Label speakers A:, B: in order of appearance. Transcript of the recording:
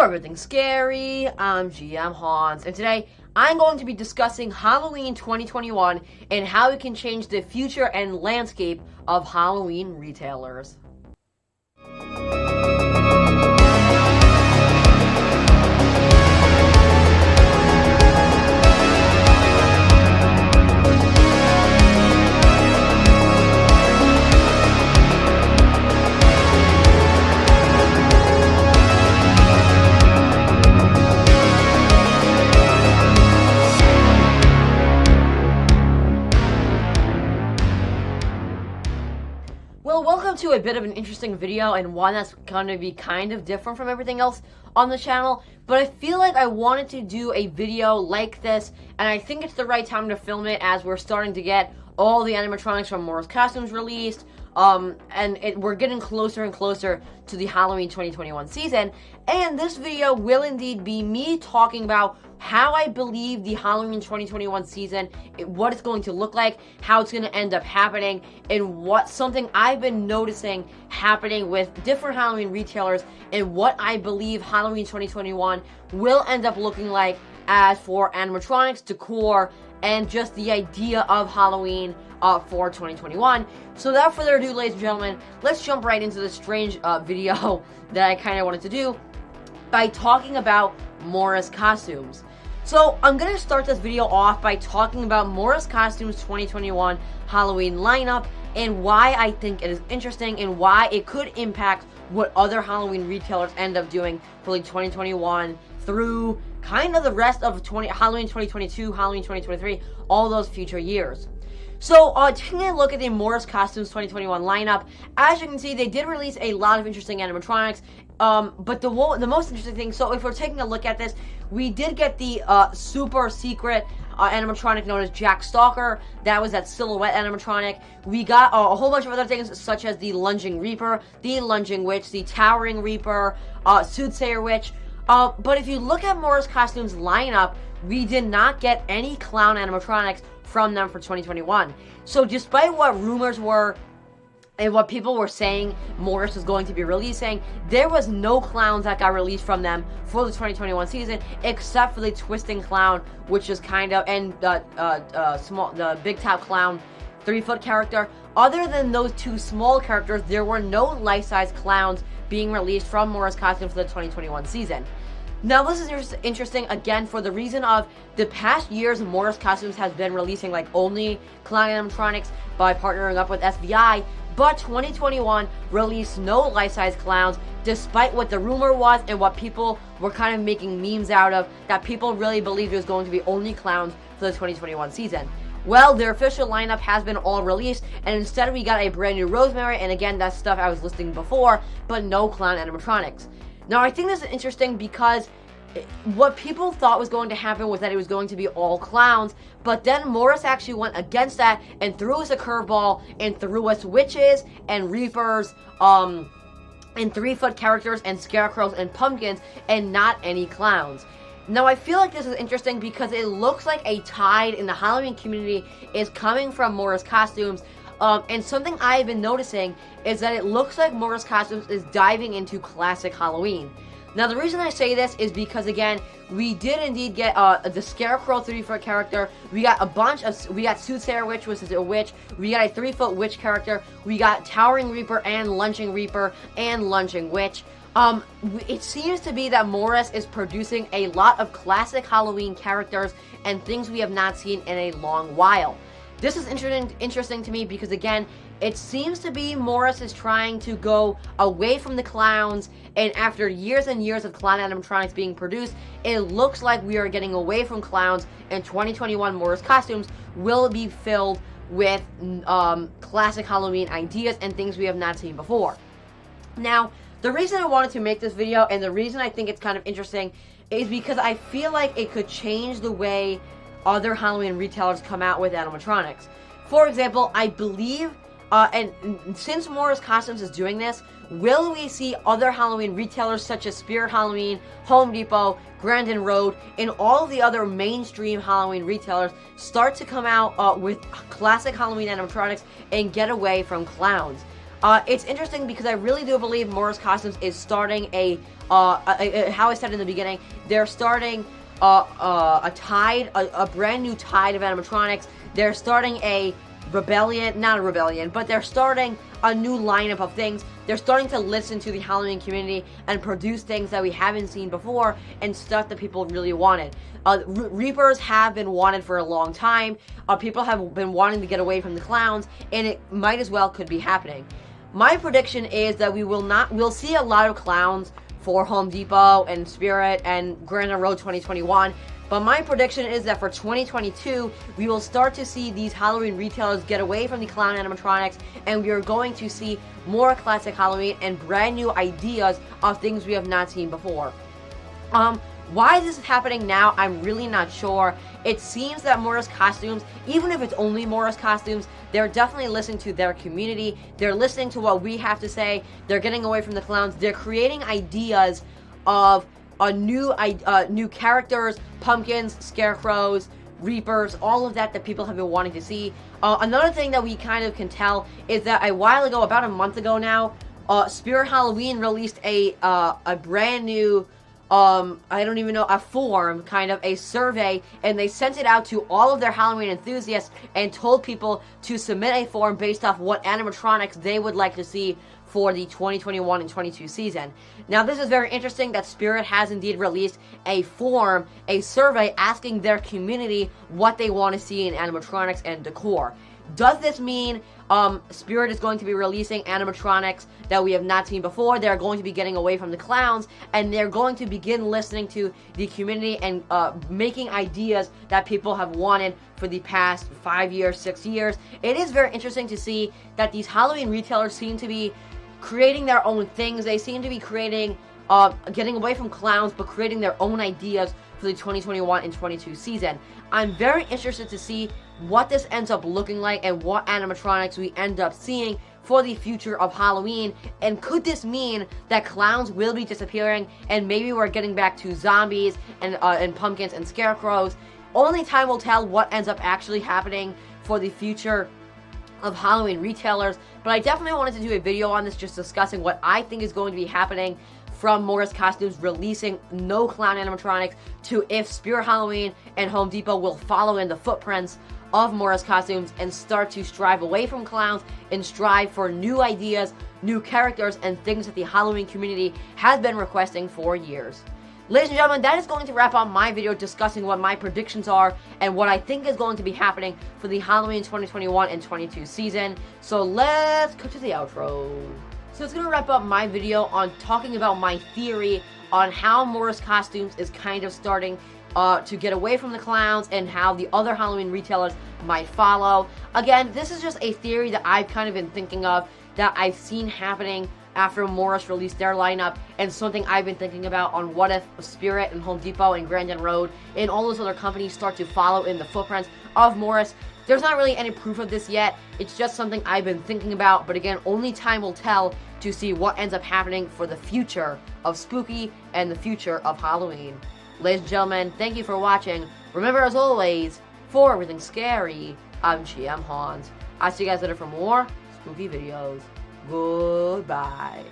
A: everything scary, I'm GMHaunts, and today I'm going to be discussing Halloween 2021 and how it can change the future and landscape of Halloween retailers. Well, welcome to a bit of an interesting video and one that's going to be kind of different from everything else on the channel, but I feel like I wanted to do a video like this, and I think it's the right time to film it as we're starting to get all the animatronics from Morris Costumes released, we're getting closer and closer to the Halloween 2021 season, and this video will indeed be me talking about how I believe the Halloween 2021 season, what it's going to look like, how it's going to end up happening, and what's something I've been noticing happening with different Halloween retailers, and what I believe Halloween 2021 will end up looking like as for animatronics, decor, and just the idea of Halloween for 2021. So without further ado, ladies and gentlemen, let's jump right into this strange video that I kind of wanted to do by talking about Morris Costumes. So I'm going to start this video off by talking about Morris Costumes 2021 Halloween lineup and why I think it is interesting and why it could impact what other Halloween retailers end up doing for like 2021 through kind of the rest of Halloween 2022, Halloween 2023, all those future years. So, taking a look at the Morris Costumes 2021 lineup, as you can see, they did release a lot of interesting animatronics, but the most interesting thing, so if we're taking a look at this, we did get the super secret animatronic known as Jack Stalker. That was that silhouette animatronic. We got a whole bunch of other things, such as the Lunging Reaper, the Lunging Witch, the Towering Reaper, Soothsayer Witch. But if you look at Morris Costumes lineup, we did not get any clown animatronics from them for 2021. So despite what rumors were and what people were saying Morris was going to be releasing, there was no clowns that got released from them for the 2021 season, except for the Twisting Clown, which is kind of, and the Big Top Clown 3-foot character. Other than those two small characters, there were no life-size clowns being released from Morris Costumes for the 2021 season. Now, this is interesting, again, for the reason of the past years, Morris Costumes has been releasing, like, only clown animatronics by partnering up with SVI, but 2021 released no life-size clowns, despite what the rumor was and what people were kind of making memes out of, that people really believed it was going to be only clowns for the 2021 season. Well, their official lineup has been all released, and instead we got a brand new Rosemary, and again, that's stuff I was listing before, but no clown animatronics. Now, I think this is interesting because what people thought was going to happen was that it was going to be all clowns, but then Morris actually went against that and threw us a curveball and threw us witches and reapers, and 3-foot characters and scarecrows and pumpkins, and not any clowns. Now, I feel like this is interesting because it looks like a tide in the Halloween community is coming from Morris Costumes. And something I've been noticing is that it looks like Morris Costumes is diving into classic Halloween. Now, the reason I say this is because, again, we did indeed get the Scarecrow 3-foot character. We got we got Soothsayer Witch, which is a witch. We got a 3-foot witch character. We got Towering Reaper and Lunging Reaper and Lunging Witch. It seems to be that Morris is producing a lot of classic Halloween characters and things we have not seen in a long while. This is interesting to me because, again, it seems to be Morris is trying to go away from the clowns, and after years and years of clown animatronics being produced, it looks like we are getting away from clowns, and 2021 Morris Costumes will be filled with classic Halloween ideas and things we have not seen before. Now, the reason I wanted to make this video, and the reason I think it's kind of interesting, is because I feel like it could change the way other Halloween retailers come out with animatronics. For example, I believe, and since Morris Costumes is doing this, will we see other Halloween retailers such as Spirit Halloween, Home Depot, Grandin Road, and all of the other mainstream Halloween retailers start to come out with classic Halloween animatronics and get away from clowns? It's interesting because I really do believe Morris Costumes is starting how I said in the beginning, they're starting a brand new tide of animatronics. They're starting a rebellion, not a rebellion, but they're starting a new lineup of things. They're starting to listen to the Halloween community and produce things that we haven't seen before and stuff that people really wanted. Reapers have been wanted for a long time. People have been wanting to get away from the clowns, and it might as well could be happening. My prediction is that we'll see a lot of clowns for Home Depot and Spirit and Grand Road 2021. But my prediction is that for 2022, we will start to see these Halloween retailers get away from the clown animatronics, and we are going to see more classic Halloween and brand new ideas of things we have not seen before. Why this is happening now, I'm really not sure. It seems that Morris Costumes, even if it's only Morris Costumes, they're definitely listening to their community. They're listening to what we have to say. They're getting away from the clowns. They're creating ideas of new characters, pumpkins, scarecrows, reapers, all of that people have been wanting to see. Another thing that we kind of can tell is that a while ago, about a month ago now, Spirit Halloween released a brand new, I don't even know, a form, kind of a survey, and they sent it out to all of their Halloween enthusiasts and told people to submit a form based off what animatronics they would like to see for the 2021 and 22 season. Now, this is very interesting that Spirit has indeed released a form, a survey asking their community what they want to see in animatronics and decor. Does this mean Spirit is going to be releasing animatronics that we have not seen before? They're going to be getting away from the clowns, and they're going to begin listening to the community and making ideas that people have wanted for the past 5 years, 6 years. It is very interesting to see that these Halloween retailers seem to be creating their own things. They seem to be creating, getting away from clowns, but creating their own ideas for the 2021 and 22 season. I'm very interested to see what this ends up looking like and what animatronics we end up seeing for the future of Halloween. And could this mean that clowns will be disappearing and maybe we're getting back to zombies and pumpkins and scarecrows? Only time will tell what ends up actually happening for the future of Halloween retailers, but I definitely wanted to do a video on this, just discussing what I think is going to be happening from Morris Costumes releasing no clown animatronics to if Spirit Halloween and Home Depot will follow in the footprints of Morris Costumes and start to strive away from clowns and strive for new ideas, new characters, and things that the Halloween community has been requesting for years. Ladies and gentlemen, that is going to wrap up my video discussing what my predictions are and what I think is going to be happening for the Halloween 2021 and 22 season. So let's cut to the outro. So it's going to wrap up my video on talking about my theory on how Morris Costumes is kind of starting to get away from the clowns and how the other Halloween retailers might follow. Again, this is just a theory that I've kind of been thinking of, that I've seen happening after Morris released their lineup, and something I've been thinking about on what if Spirit and Home Depot and Grand Road and all those other companies start to follow in the footprints of Morris. There's not really any proof of this yet. It's just something I've been thinking about, but again, only time will tell to see what ends up happening for the future of Spooky and the future of Halloween. Ladies and gentlemen, thank you for watching. Remember, as always, for everything scary, I'm GMHaunts. I'll see you guys later for more spooky videos. Goodbye.